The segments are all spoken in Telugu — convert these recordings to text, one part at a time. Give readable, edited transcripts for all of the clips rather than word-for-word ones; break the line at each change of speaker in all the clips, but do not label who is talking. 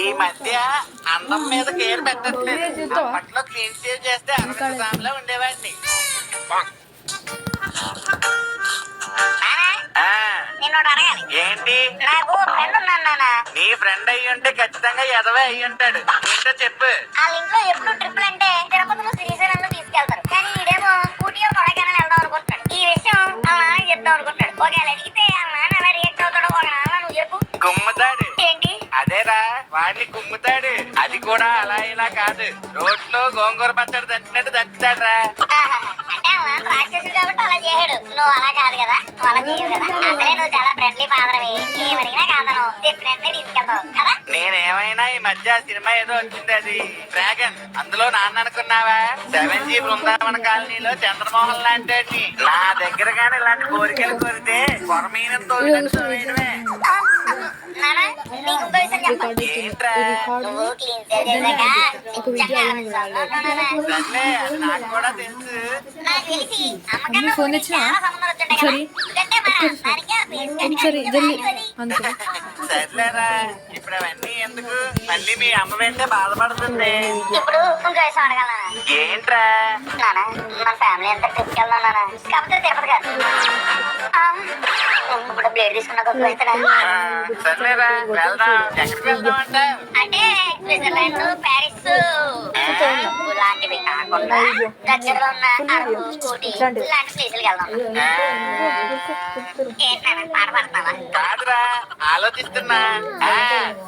ఈ మధ్య అన్నం మీద కేర్ పెట్టట్లేదు. అప్పట్లో క్లీన్ సేవ్ చేస్తే 60 గ్రాములో ఉండేవాడిని. ఏంటి?
నాకు ఫ్రెండ్ ఉన్నాను.
నీ ఫ్రెండ్ అయ్యి ఉంటే ఖచ్చితంగా ఎదవే అయ్యి ఉంటాడు. ఏంటో చెప్పు.
వాళ్ళ ఇంట్లో ఎప్పుడు ట్రిపుల్ అంటే తిరుపతిలో శ్రీశైలంలో తీసుకెళ్తారు. కానీ ఈడేమో స్కూటీ కొడైకెనాల్ వెళ్దాం అనుకుంటున్నాడు. ఈ విషయం వాళ్ళ నాన్న చెప్దాం అనుకుంటున్నాడు. ఒకవేళ అడిగితే వాళ్ళ నాన్న ఎలా రియాక్ట్ అవుతాడో ఒక నాన్న నువ్వు చెప్పు.
కుమ్ముతాడు.
ఏంటి?
అదేరా, వాడిని కుమ్ముతాడు. అది కూడా అలా ఇలా కాదు, రోడ్లో గోంగూర పచ్చడి దంచినట్టు దంచుతాడ్రా.
అంటే రాక్షసుడు కాబట్టి అలా చేయడు. నువ్వు అలా కాదు కదా, నువ్వు అలా చేయవు కదా. అసలే నువ్వు చాలా ఫ్రెండ్లీ ఫాదర్వి. ఏమడిగినా కాదను ఫ్రెండ్ తీసుకెళ్తావు కదా.
నేనేమైనా ఈ మధ్య సినిమా ఏదో వచ్చింది, అది డ్రాగన్. అందులో నాన్న అనుకున్నావా? 7G బృందావన కాలనీలో చంద్రమోహన్ లాంటి నా దగ్గర కానీ ఇలాంటి కోరికలు కోరితే కొరమీనంతో వేయడమే.
నాన్న నీకు ఇంకో విషయం చెప్పాలి.
ఏంట్రా?
నువ్వు క్లీన్ సేవ్ చేశాక నిజంగా
సర్లే, అది నాకు కూడా తెలుసు.
నాకు తెలిసి అమ్మకన్నా చాలా సంబంధాలు వచ్చాయి కదా. ఎందుకంటే మన దానికి ఆ పేరు కానీ
సర్లేరా, ఇప్పుడు అవన్నీ ఎందుకు? మళ్ళీ మీ అమ్మ వెంటే బాధపడుతుంది.
ఇప్పుడు ఇంకో విషయం అడగలనా?
ఏంట్రా?
నాన్న మన ఫ్యామిలీ అంతా ట్రిప్కి వెళ్దాం నాన్న. కాకపోతే తిరుపతి కాదు. ఇప్పుడు బ్లేడ్ తీసుకున్న గొప్ప అవుతాడా?
సర్లేరా, వెళ్దాం. ఎక్కడికి వెళ్దాం
అంటే స్విట్జర్లాండ్, ప్యారిస్ లాంటివి కాకుండా దగ్గరలో ఉన్న అరకు, ఊటీ లాంటి ప్లేసులకి వెళ్దాం. ఏంటన్నా పాట పడతావా?
కాదురా, ఆలోచిస్తున్నా.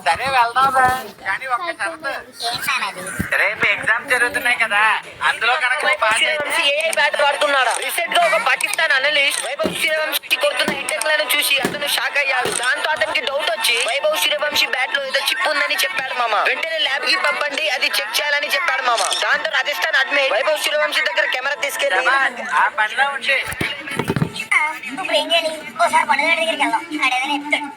సరే వెళ్దాంరా, కానీ ఒక్క షరతు.
ఏంటన్నది?
రేపు ఎగ్జామ్ జరుగుతున్నాయి కదా, అందులో కనుక
వాడుతున్నాడా? రీసెంట్ గా ఒక పాకిస్తాన్ అనలిస్ట్ వైభవ్ సూర్యవంశీ కొడుతున్న హిట్టర్లను చూసి అతను షాక్ అయ్యాడు. దాంతో అతనికి డౌట్ వచ్చి వైభవ్ సూర్యవంశీ బ్యాట్ లో ఏదో చిప్ ఉందని చెప్పాడు మామ. వెంటనే ల్యాబ్ కి పంపండి, అది చెక్ చేయాలని చెప్పాడు మామ. దాంతో రాజస్థాన్ అడ్మిట్ వైభవ్ సూర్యవంశీ దగ్గర కెమెరా తీసుకెళ్ళి
ఆ పనిలో ఉంటే
ఇప్పుడు ఏం చేయాలి? ఓసారి పండుగ దగ్గరికి వెళ్దాం. అడేదని చెప్తాడు.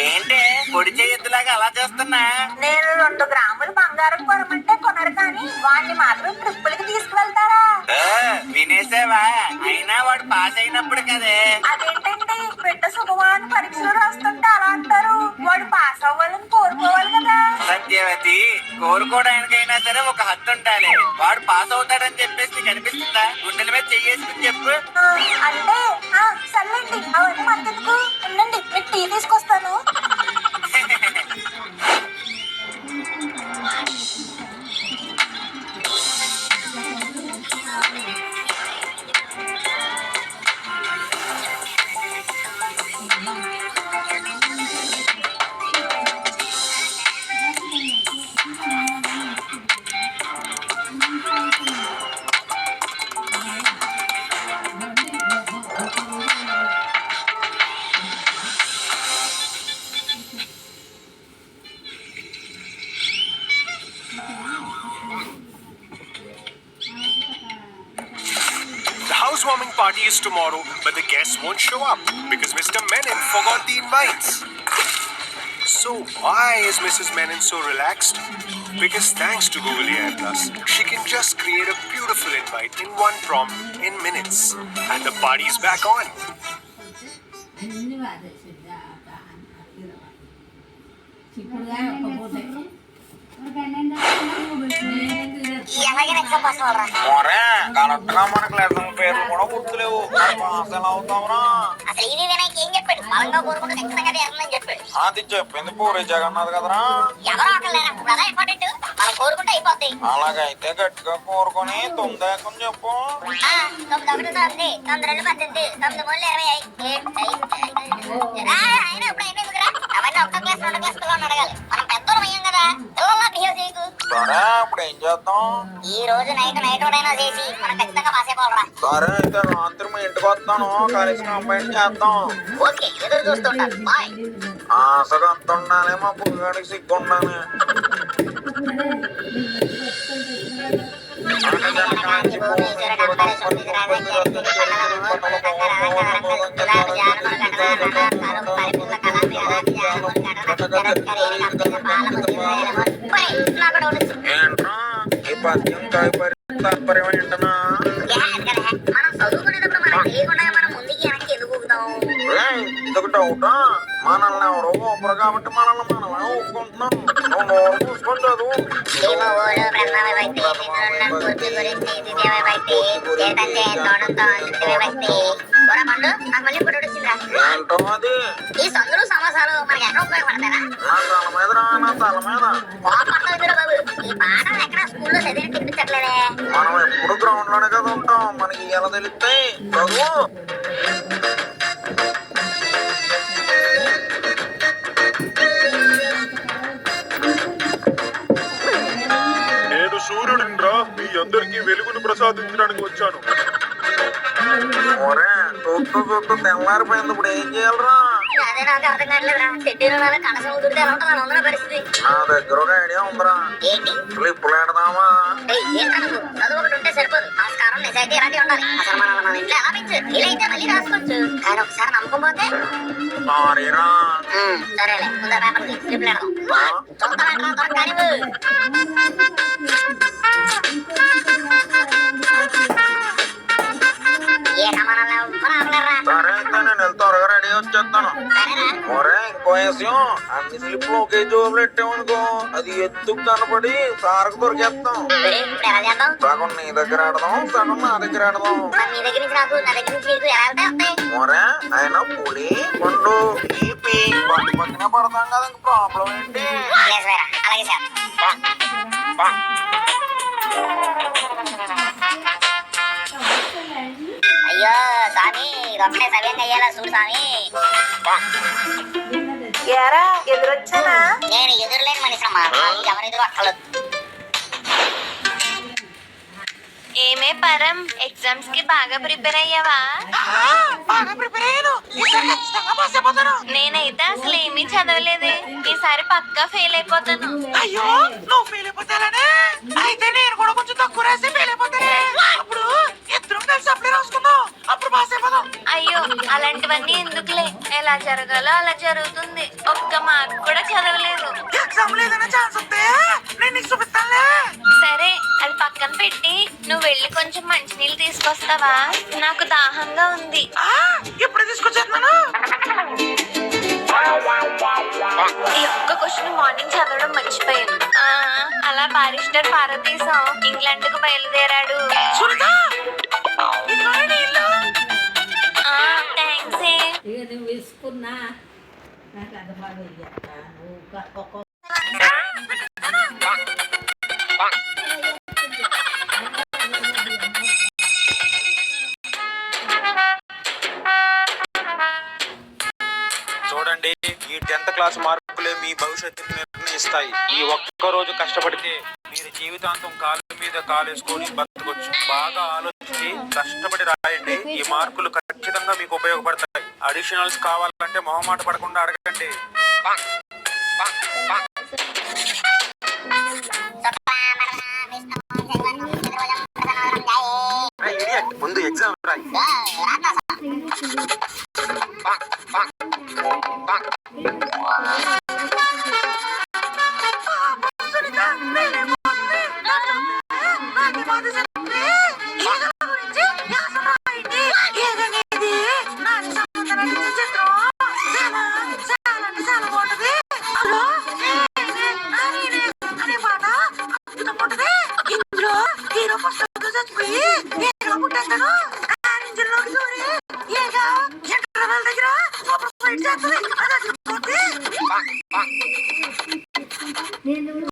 ఏంటే పొడి చేయొద్దులాగా అలా చేస్తున్నా?
నేను 2 గ్రాములు బంగారం కొనమంటే కొనరు, కానీ వాడిని మాత్రం ట్రిప్పులకి తీసుకువెళ్తారా?
వినేసావా? అయినా వాడు పాస్ అయినప్పుడు కదే.
అదేంటండి, బిడ్డ శుభవాన్ పరీక్షలు రాస్తుంటే అలా అంటారు. వాడు పాస్ అవ్వాలని కోరుకోవాలి కదా.
సత్యవతి, కోరుకోవడానికైనా సరే ఒక హద్దు ఉండాలి. వాడు పాస్ అవుతాడని చెప్పేసి నీకు అనిపిస్తుందా? గుండెల మీద చెయ్యేసుకుని చెప్పు.
అంటే సర్లేండి, అవన్నీ మద్దతుకు ఉండండి, మీకు టీ తీసుకొస్తాను.
Housewarming party is tomorrow, but the guests won't show up because Mr. Menon forgot the invites. So why is Mrs. Menon so relaxed? Because thanks to Google AI Plus, she can just create a beautiful invite in one prompt in minutes, and the party's back on.
ఎలాగైనా ఎగ్జామ్ పాస్ అవ్వరా?
కరెక్ట్ గా మనకు లెసన్ పేర్లు కూడా గుర్తులేవు. పాస్ ఎలా అవుతావురా?
అసలు ఇది వినాయక్ ఏం చెప్పాడు? బలంగా కోరుకుంటే ఖచ్చితంగా తీరుతుందని చెప్పాడు.
అది చెప్పింది పూరి జగన్నాథ్ కదరా.
ఎవరో ఒకరు లేనప్పుడు కదా ఇంపార్టెంట్. మనం కోరుకుంటే అయిపోద్ది.
అలాగైతే గట్టిగా కోరుకొని తొమ్మిదేకం చెప్పు.
9 9 9 18 9 అయినా ఇప్పుడు అయిపోయిందిరా. అవన్నీ ఒక్క క్లాస్ 2 క్లాస్ అడగాలి. మనం పెద్దోళ్ళం అయ్యాం కదా, పిల్లల్లా బిహేవ్ చేయకు.
సరే, ఇప్పుడు ఏం చేద్దాం?
ఈ రోజు నైట్ అయినా చేసి మనం ఖచ్చితంగా పాస్ అయిపోవాలరా.
సరే, అయితే రాత్రి మా ఇంటికి వస్తాను, కలిసి కంబైన్ చేద్దాం.
ఓకే, ఎదురు చూస్తుంటాను. బాయ్.
ఆశగా అంత ఉండాలి, మా పువ్వుగాడికి సిగ్గుండాలి. ఏంట్రా ఈ పద్యం తాత్పర్యం ఏంటనా?
మనం చదువుకునేటప్పుడు మనకు తెలియకుండా మనం ముందుకి వెనక్కి ఎందుకు ఊగుతాం?
ఇదొకటి
డౌటా మనల్ని ఎవరో ఒప్పరు కాబట్టి మనల్ని మనమే ఒప్పుకుంటున్నాం. నువ్వు నోరు చూసుకొని చదువు.
భీమవోడు బ్రహ్మవిభక్తి శిశురున్న పూర్తి గురించి ద్వితీయ విభక్తి చేతంచే తోడంతో తృతీయ విభక్తి ఒరే పండు నాకు మళ్ళీ ఇప్పుడు వచ్చిందా
ఏంటో అది
ఈ సందులు సమాసాలు మనకి ఎక్కడ ఉపయోగపడతారా
నా తల మీద రా, నా తల మీద.
కోపడతావు మీరు బాబు ఈ పాఠం ఎక్కడ స్కూల్లో చదివి తినిపించట్లేదే
మనం ఎప్పుడు గ్రౌండ్ లోనే కదా ఉంటాం, మనకి ఎలా తెలుస్తాయి చదువు.
నేను సూర్యుడినిరా, మీ అందరికీ వెలుగును ప్రసాదించడానికి వచ్చాను.
ఒరే చూస్తూ చూస్తూ తెల్లారిపోయింది, ఇప్పుడు ఏం చేయాలరా?
అదే నాకు అర్థం కావట్లేదురా చెట్టు కనసం కుదిరితే ఎలా ఉంటుంది అలా ఉన్న పరిస్థితి
నా దగ్గర ఒక ఐడియా ఉందిరా.
ఏంటి
స్లిప్పులు పెడదామా?
ఏంటా నువ్వు చదువు ఒకటి ఉంటే సరిపోదు నమస్కారం నిజాయితీ ఇలాంటివి ఉండాలి అసలు మన ఇంట్లో ఎలా పెంచు ఇలా అయితే మళ్ళీ రాసుకోవచ్చు కానీ ఒకసారి నమ్మకం పోతే
సారీరా.
సరేలే ముందు పేపర్ స్లిప్ పెడదాం చూస్తానంటా త్వరగా ఏ సమానాలు ఆపలేరా
సరే అయితే నేను వెళ్తే త్వరగా రెడీ వచ్చేస్తాను.
సరేరా
ఒరే ఇంకో విషయం, అన్ని స్లిప్లు ఒకే జోబులు పెట్టామనుకో అది ఎత్తుకు కనపడి సారకు దొరికేస్తాం.
ఇప్పుడు ఎలా చేద్దాం
సగం నీ దగ్గర ఆడదాం, సగం నా దగ్గర ఆడదాం.
మరి మీ దగ్గర నుంచి నాకు నా దగ్గర నుంచి మీకు ఎలా వెళ్తాయి వస్తాయి
ఒరే ఆయన పులి పండు ఈపి పక్కనే పడతాం కదా, ఇంక ప్రాబ్లం ఏంటి?
లేదురా, అలాగే చేద్దాం అయ్యో స్వామి ఇదొక్కటే సవ్యంగా అయ్యేలా చూడు స్వామి
ఏరా ఎదురొచ్చానా?
నేను ఎదురులేని మనిషమ్మా ఎవరెదురు అక్కలు
ఏమే పరం ఎగ్జామ్స్ కి బాగా ప్రిపేర్ అయ్యావా? నేనైతే అసలు ఏమీ చదవలేదే, ఈసారి పక్కా ఫెయిల్ అయిపోతాను.
అయ్యో నువ్వు ఫెయిల్ అయిపోతానే, అయితే నేను కూడా కొంచెం తక్కువ రాసి ఫెయిల్ అయిపోతానే. అప్పుడు ఇద్దరం కలిసి అప్పుడే రాసుకుందాం, అప్పుడు పాస్ అయిపోదాం.
అయ్యో అలాంటివన్నీ ఎందుకులే, ఎలా జరగాలో అలా జరుగుతుంది. ఒక్క మార్క్ కూడా చదవలేదు.
ఎగ్జామ్ లేదనే ఛాన్స్ వస్తే నేను నీకు చూపిస్తానులే.
సరే అది పక్కన పెట్టి నువ్వు వెళ్ళి కొంచెం మంచినీళ్ళు తీసుకొస్తావా? నాకు దాహంగా ఉంది.
ఇప్పుడే తీసుకొచ్చేస్తున్నాను.
ఈ ఒక్క క్వశ్చన్ మార్నింగ్ చదవడం మర్చిపోయాను. అలా బారిస్టర్ పార్వతీశం ఇంగ్లాండ్ కు బయలుదేరాడు. థ్యాంక్స్
నువ్వు వేసుకున్నా నాకు అది బాగా నువ్వు
చూడండి, ఈ 10th క్లాస్ మార్కులే మీ భవిష్యత్తుని నిర్ణయిస్తాయి. ఈ ఒక్క రోజు కష్టపడితే మీరు జీవితాంతం కాలు మీద కాలేసుకొని బతకొచ్చు. బాగా ఆలోచించి కష్టపడి రాయండి, ఈ మార్కులు ఖచ్చితంగా మీకు ఉపయోగపడతాయి. అడిషనల్స్ కావాలంటే మొహమాట పడకుండా అడగండి. ముందు ఎగ్జామ్ రాయి.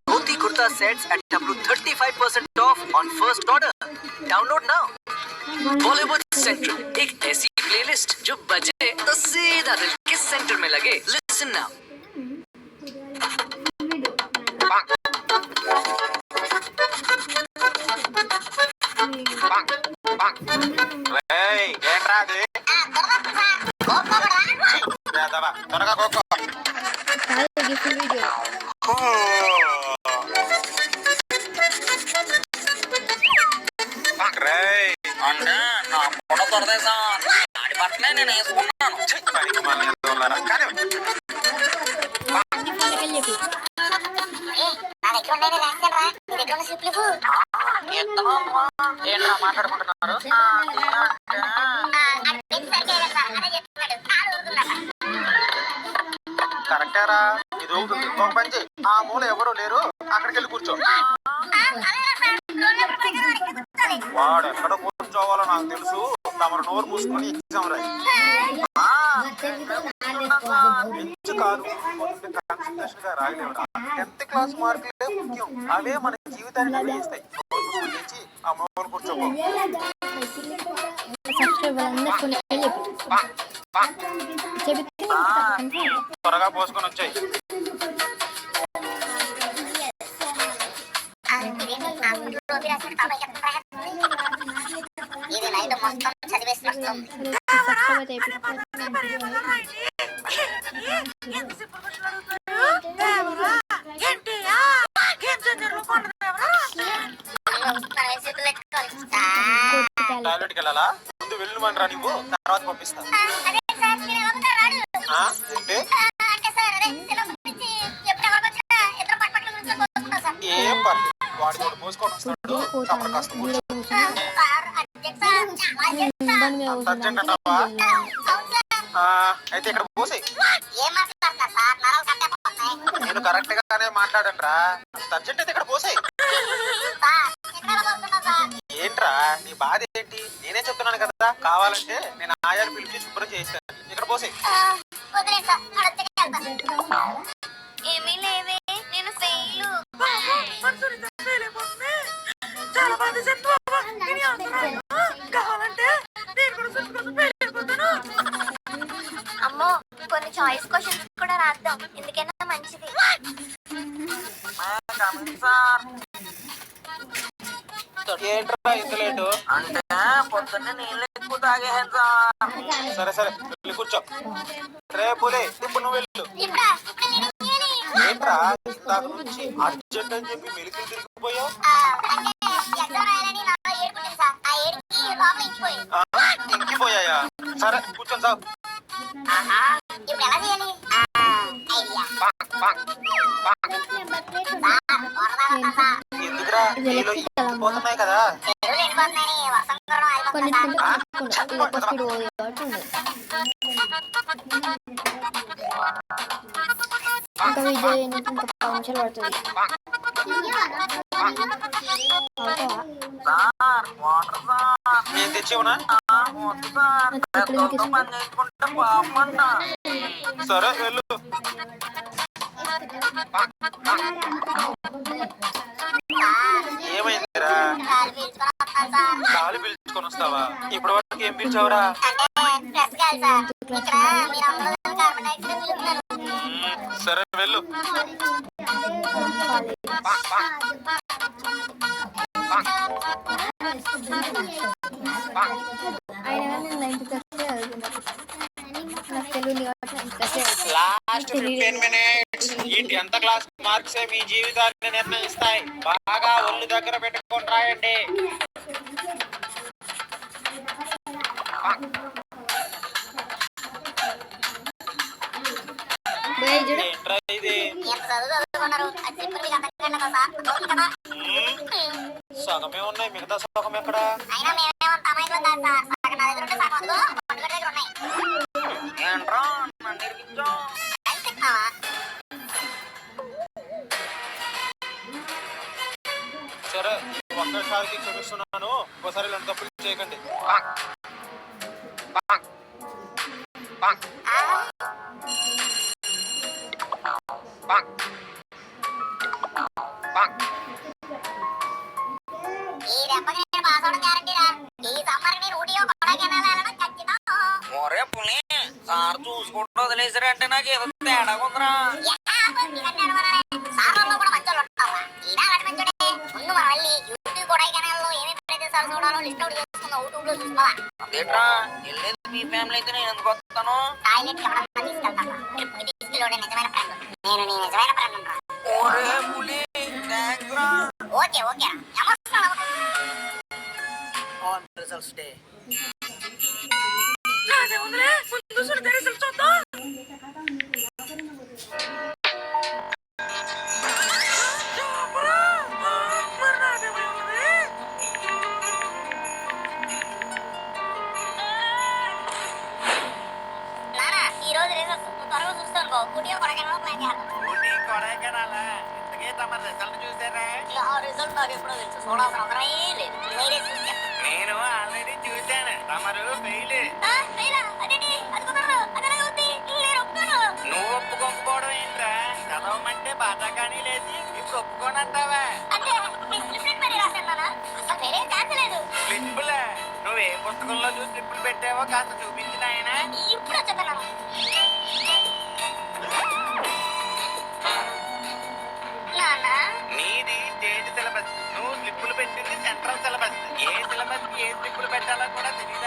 Dhoti Kurta sets at W35% off on first order. Download now. Bollywood Central, एक ऐसी प्लेलिस्ट जो बजे तो सीधा दिल के सेंटर में लगे. Listen now.
ఏంట్రా అది? త్వరగా కోకో. అంటే నా పొడ దొరదేశం ఆడి బట్టలే నేను వేసుకున్నాను. ఏంట్రా మాట్లాడుకుంటున్నారు? కరెక్టేరా ఇది అవుతుంది. ఒక పని చేయి, ఆ మూల ఎవరు లేరు, అక్కడికి వెళ్ళి కూర్చో. వాడు ఎక్కడ కూర్చోవాలో నాకు తెలుసు. తమరు నోరు మూసుకొని ఎగ్జామ్ రాయి. బెంచ్ కాదు, కాన్సన్ట్రేషన్ గా రాయలేవురా. 10th క్లాస్ మార్కులే ముఖ్యం, అవే మన జీవితాన్ని నిర్ణయిస్తాయి. నోరు మూసుకొని లేచి ఆ మూల కూర్చోపో. త్వరగా పోసుకొని వచ్చాయి.
ఇది నైట్ మొత్తం చదివేసి వస్తుంది.
టాయిలెట్కి వెళ్ళాలా? ముందు వెళ్ళమని రా నువ్వు, తర్వాత పంపిస్తా. ఏం పర్లేదు, వాడు కూడా పోసుకొని వస్తాడు. అప్పుడు కాస్త కూర్చో. అర్జెంట్ అంటావా? అయితే ఇక్కడ పోసాయి. నేను కరెక్ట్ గానే మాట్లాడండి రా. అర్జెంట్ అయితే ఇక్కడ పోసాయి. ఏంట్రా నీ బాధ ఏంటి? నేనే చెప్తున్నాను కదా, కావాలంటే నేను ఆయాలు పిలిచి శుభ్రం చేయిస్తాను. ఇక్కడ పోసాయి.
ఏమీ లేవే, నేను ఫెయిల్. అమ్మో, కొన్ని చాయిస్ క్వశ్చన్స్ కూడా రాద్దాం, ఎందుకైనా మంచిది.
ఏంట్రా ఇంత లేటు?
అంటే పొద్దున్నే నీళ్ళు ఎక్కువ తాగేసాను సార్.
సరే సరే వెళ్ళి కూర్చో. రేపులే ఇప్పుడు నువ్వు వెళ్ళు. ఏంట్రా ఇందాక నుంచి అర్జెంట్ అని చెప్పి మెలికలు తిరిగిపోయావు? ఇంకిపోయాయా? సరే కూర్చొని సాగు. ఎందుకురా నీలో పోతున్నాయి కదా.
ఇంకా వీడియో ఇంకా 10 నిమిషాలు పడుతుంది.
నేను తెచ్చేవనా? సరే వెళ్ళు. ఏమైందిరా? గాలి పీల్చుకొని వస్తావా? ఇప్పటి వరకు ఏం పీల్చావురా? సరే వెళ్ళు. లాస్ట్ 15 minutes ఈ 10th క్లాస్ మార్క్స్ మీ జీవితాన్ని నిర్ణయిస్తాయి. బాగా ఒళ్ళు దగ్గర పెట్టుకొని రాయండి. ఏంట్రా ఇది? సగమే ఉన్నాయి, మిగతా సగం ఎక్కడ?
ఏంట్రా నన్ను ఇరికించావు?
సరే ఒక్కసారికి క్షమిస్తున్నాను, ఒకసారి ఇలాంటి తప్పులు చేయకండి.
ఒరే పులి, సార్ చూసుకుంటూ వదిలేసారంటే నాకు ఏదో తేడా ఉందిరా. అదేట్రా వెళ్ళేది మీ ఫ్యామిలీ అయితే నేను ఎందుకు వస్తాను? ఒరే పులి, థాంక్స్ రా. On results day.
ఈ రోజు రిజల్ట్స్ త్వరగా చూస్తాను. ఊటీ కొడైకెనాల్ ప్లాన్ చేద్దాం.
ఊటీ కొడైకెనాల్ ఇంతకే తమ రిజల్ట్ చూసారా?
ఇలా ఆ రిజల్ట్ నాకు ఎప్పుడో తెలుసు, చూడాల్సిన అవసరం ఏం లేదు. మీరే చూసి చెప్పండి.
నేను ఆల్రెడీ చూశాను, తమరు ఫెయిల్.
ఆ, లేదా? అదేంటి? అది కుదరదు. అది ఎలాగ అవుద్ది? నేను ఒప్పుకోను.
నువ్వు ఒప్పుకోకపోవడం ఏంట్రా? చదవమంటే బాధాకానీ లేచి ఇప్పుడు ఒప్పుకోనంటావా?
అంటే మీ స్లిప్ మరి రాశాను. అసలు వేరే ఛాన్స్ లేదు.
స్లిప్పులే? నువ్వు ఏ పుస్తకంలో చూసి స్లిప్పులు పెట్టావో కాస్త చూపించిన ఆయన.
ఇప్పుడు వచ్చేస్తున్నాను. నాన్న,
నీది స్టేట్ సిలబస్, నువ్వు స్లిప్పులు పెట్టింది సెంట్రల్ సిలబస్. ఏ సిలబస్ కి ఏ స్లిప్పులు పెట్టాలో కూడా తెలియదు.